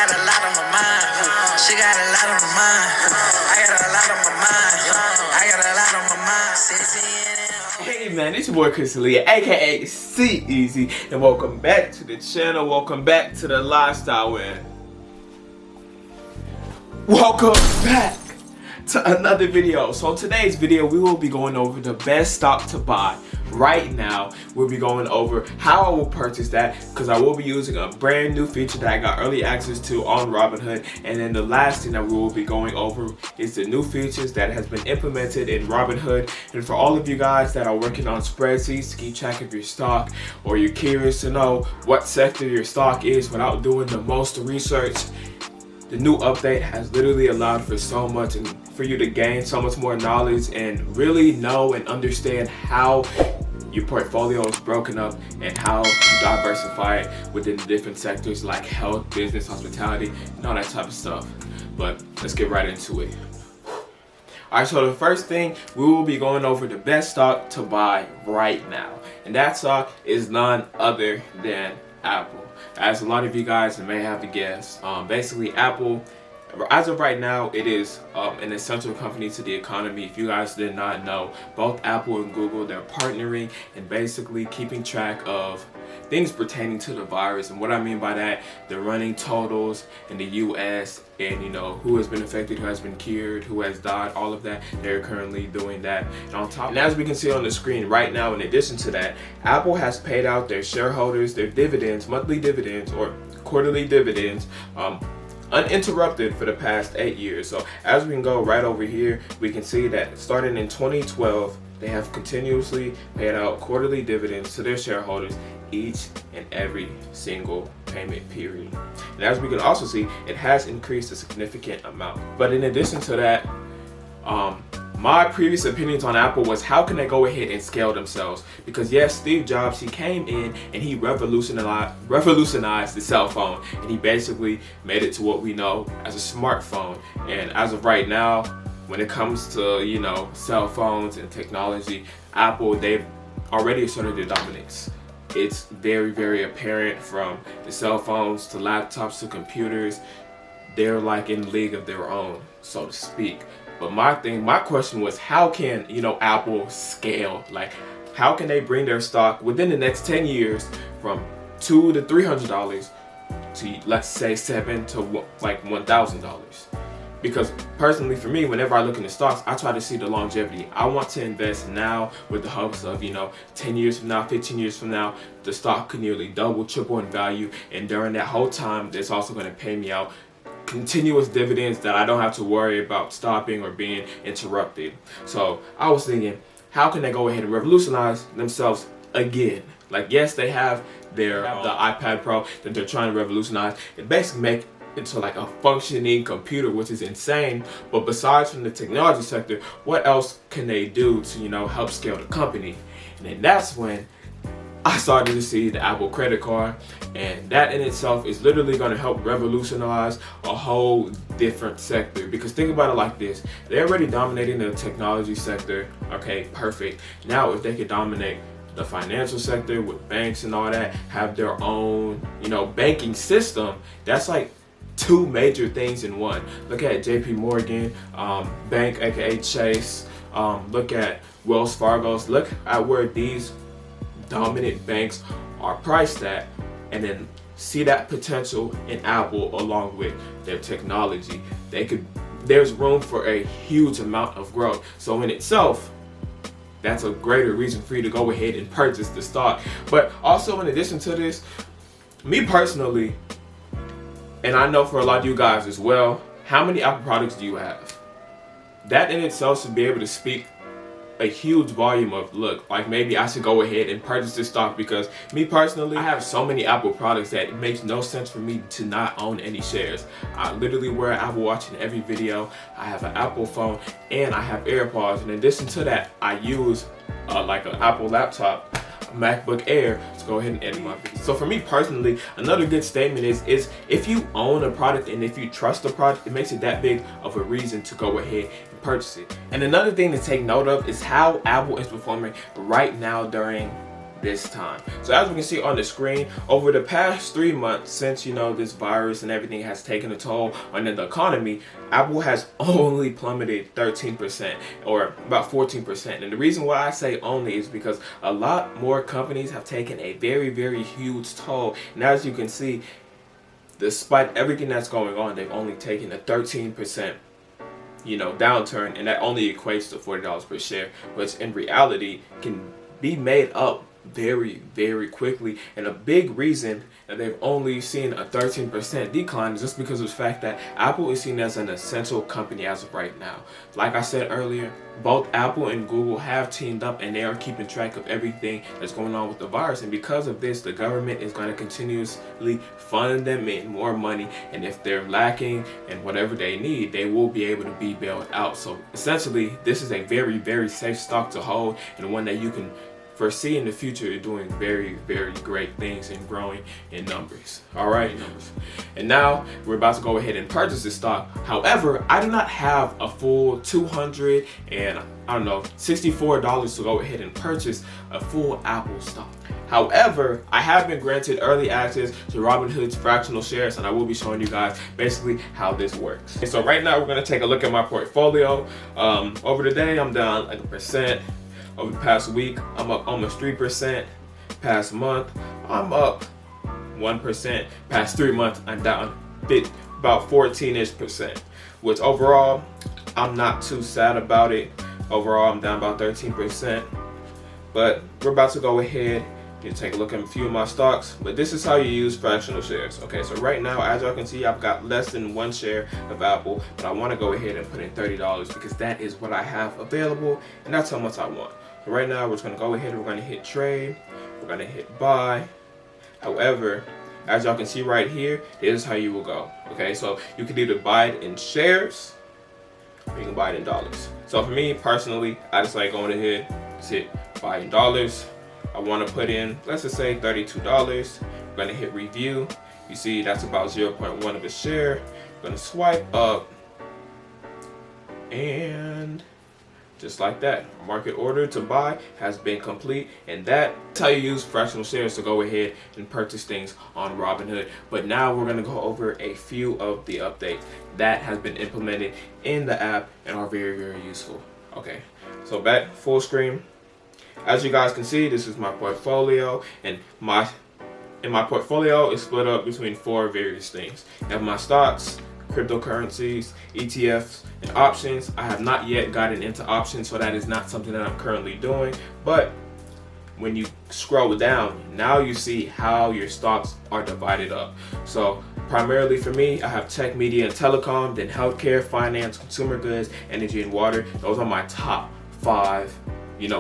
got a lot on my mind. She got a lot on my mind. I got a lot on my mind. I got a lot on my mind. Hey man, it's your boy Chris Lee, aka CEasy, and welcome back to the channel. Welcome back to the lifestyle win. Welcome back to another video. So in today's video, we will be going over the best stock to buy right now. We'll be going over how I will purchase that, because I will be using a brand new feature that I got early access to on Robinhood. And then the last thing that we will be going over is the new features that has been implemented in Robinhood. And for all of you guys that are working on spreadsheets to keep track of your stock, or you're curious to know what sector your stock is without doing the most research, the new update has literally allowed for so much, and for you to gain so much more knowledge and really know and understand how your portfolio is broken up and how to diversify it within the different sectors like health, business, hospitality, and all that type of stuff. But let's get right into it. Alright, so the first thing, we will be going over the best stock to buy right now. And that stock is none other than Apple. As a lot of you guys may have to guess, basically Apple, as of right now, it is an essential company to the economy. If you guys did not know, both Apple and Google, they're partnering and basically keeping track of things pertaining to the virus. And what I mean by that, they're running totals in the US and, you know, who has been affected, who has been cured, who has died, all of that. They're currently doing that. And on top, and as we can see on the screen right now, in addition to that, Apple has paid out their shareholders their dividends, monthly dividends or quarterly dividends, uninterrupted for the past 8 years. So as we can go right over here, we can see that starting in 2012, they have continuously paid out quarterly dividends to their shareholders each and every single payment period. And as we can also see, it has increased a significant amount. But in addition to that, my previous opinions on Apple was, how can they go ahead and scale themselves? Because yes, Steve Jobs, he came in and he revolutionized the cell phone, and he basically made it to what we know as a smartphone. And as of right now, when it comes to, you know, cell phones and technology, Apple, they've already asserted their dominance. It's very, very apparent, from the cell phones to laptops to computers. They're like in a league of their own, so to speak. But my question was, how can, you know, Apple scale? Like, how can they bring their stock within the next 10 years from $200 to $300 to, let's say, $700 to like $1,000? Because personally, for me, whenever I look into stocks, I try to see the longevity. I want to invest now with the hopes of, you know, 10 years from now, 15 years from now, the stock could nearly double, triple in value. And during that whole time, it's also going to pay me out continuous dividends that I don't have to worry about stopping or being interrupted. So I was thinking, how can they go ahead and revolutionize themselves again? Like, yes, they have the iPad Pro that they're trying to revolutionize and basically make into like a functioning computer, which is insane. But besides from the technology sector, what else can they do to, you know, help scale the company? And then that's when I started to see the Apple credit card, and that in itself is literally going to help revolutionize a whole different sector. Because think about it like this, they're already dominating the technology sector. Okay, perfect. Now if they could dominate the financial sector with banks and all that, have their own, you know, banking system, that's like two major things in one. Look at JP Morgan Bank, aka Chase. Look at Wells Fargo's. Look at where these dominant banks are priced at, and then see that potential in Apple along with their technology. There's room for a huge amount of growth. So in itself, that's a greater reason for you to go ahead and purchase the stock. But also, in addition to this, me personally, and I know for a lot of you guys as well, how many Apple products do you have? That in itself should be able to speak a huge volume of, look, like maybe I should go ahead and purchase this stock. Because me personally, I have so many Apple products that it makes no sense for me to not own any shares. I literally wear an Apple Watch in every video. I have an Apple phone and I have AirPods. In addition to that, I use like an Apple laptop, MacBook Air, to go ahead and edit my videos. So for me personally, another good statement is if you own a product and if you trust the product, it makes it that big of a reason to go ahead and purchase it. And another thing to take note of is how Apple is performing right now during this time. So as we can see on the screen, over the past 3 months, since this virus and everything has taken a toll on the economy, Apple has only plummeted 13% or about 14%. And the reason why I say only is because a lot more companies have taken a very, very huge toll. And as you can see, despite everything that's going on, they've only taken a 13% downturn, and that only equates to $40 per share, which in reality can be made up very, very quickly. And a big reason that they've only seen a 13% decline is just because of the fact that Apple is seen as an essential company as of right now. Like I said earlier, both Apple and Google have teamed up, and they are keeping track of everything that's going on with the virus. And because of this, the government is going to continuously fund them in more money, and if they're lacking in whatever they need, they will be able to be bailed out. So essentially, this is a very, very safe stock to hold, and one that you can foresee in the future doing very, very great things and growing in numbers. Alright, and now we're about to go ahead and purchase this stock. However, I do not have a full $264 to go ahead and purchase a full Apple stock. However, I have been granted early access to Robinhood's fractional shares, and I will be showing you guys basically how this works. And so right now we're going to take a look at my portfolio. Over the day, I'm down like 1%. Over the past week, I'm up almost 3%. Past month, I'm up 1%. Past 3 months, I'm down about 14-ish%. Which overall, I'm not too sad about it. Overall, I'm down about 13%. But we're about to go ahead and take a look at a few of my stocks. But this is how you use fractional shares. Okay, so right now, as y'all can see, I've got less than 1 share of Apple, but I want to go ahead and put in $30 because that is what I have available, and that's how much I want. So right now, we're just going to go ahead and we're going to hit trade. We're going to hit buy. However, as y'all can see right here, this is how you will go. Okay, so you can either buy it in shares or you can buy it in dollars. So for me personally, I just like going ahead, just hit buy in dollars. I want to put in, let's just say $32. I'm going to hit review. You see that's about 0.1 of a share. I'm going to swipe up, and just like that, market order to buy has been complete, and that's how you use fractional shares to go ahead and purchase things on Robinhood. But now we're going to go over a few of the updates that has been implemented in the app and are very, very useful. Okay, so back full screen. As you guys can see, this is my portfolio, and my portfolio is split up between 4 various things. I have my stocks, cryptocurrencies, ETFs, and options. I have not yet gotten into options, so that is not something that I'm currently doing. But when you scroll down, now you see how your stocks are divided up. So primarily for me, I have tech, media, and telecom, then healthcare, finance, consumer goods, energy, and water. Those are my top 5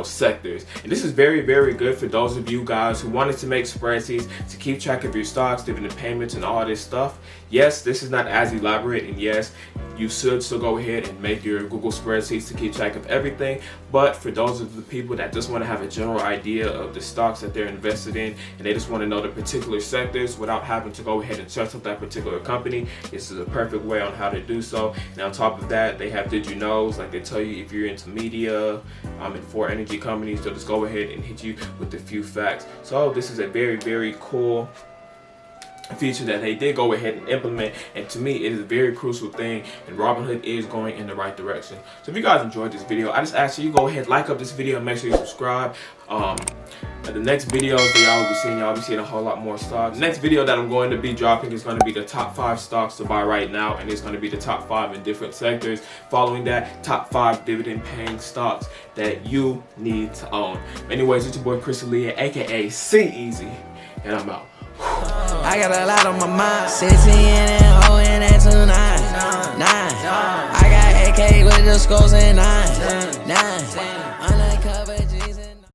sectors. And this is very, very good for those of you guys who wanted to make spreadsheets to keep track of your stocks, dividend payments, and all this stuff. Yes, this is not as elaborate, and yes, you should still go ahead and make your Google spreadsheets to keep track of everything. But for those of the people that just want to have a general idea of the stocks that they're invested in, and they just want to know the particular sectors without having to go ahead and search up that particular company, this is a perfect way on how to do so. And on top of that, they have Did You Knows, like they tell you if you're into media and for energy companies, they'll just go ahead and hit you with a few facts. So this is a very, very cool feature that they did go ahead and implement, and to me it is a very crucial thing, and Robinhood is going in the right direction. So if you guys enjoyed this video, I just ask you go ahead, like up this video, and make sure you subscribe. The next videos that y'all will be seeing a whole lot more stocks. The next video that I'm going to be dropping is going to be the top 5 stocks to buy right now, and it's going to be the top 5 in different sectors. Following that, top 5 dividend paying stocks that you need to own. Anyways, it's your boy Chris Aaliyah, aka CEasy, and I'm out. I got a lot on my mind. 16 and O and that's 9. I got AK with the scores and 9. Undercover.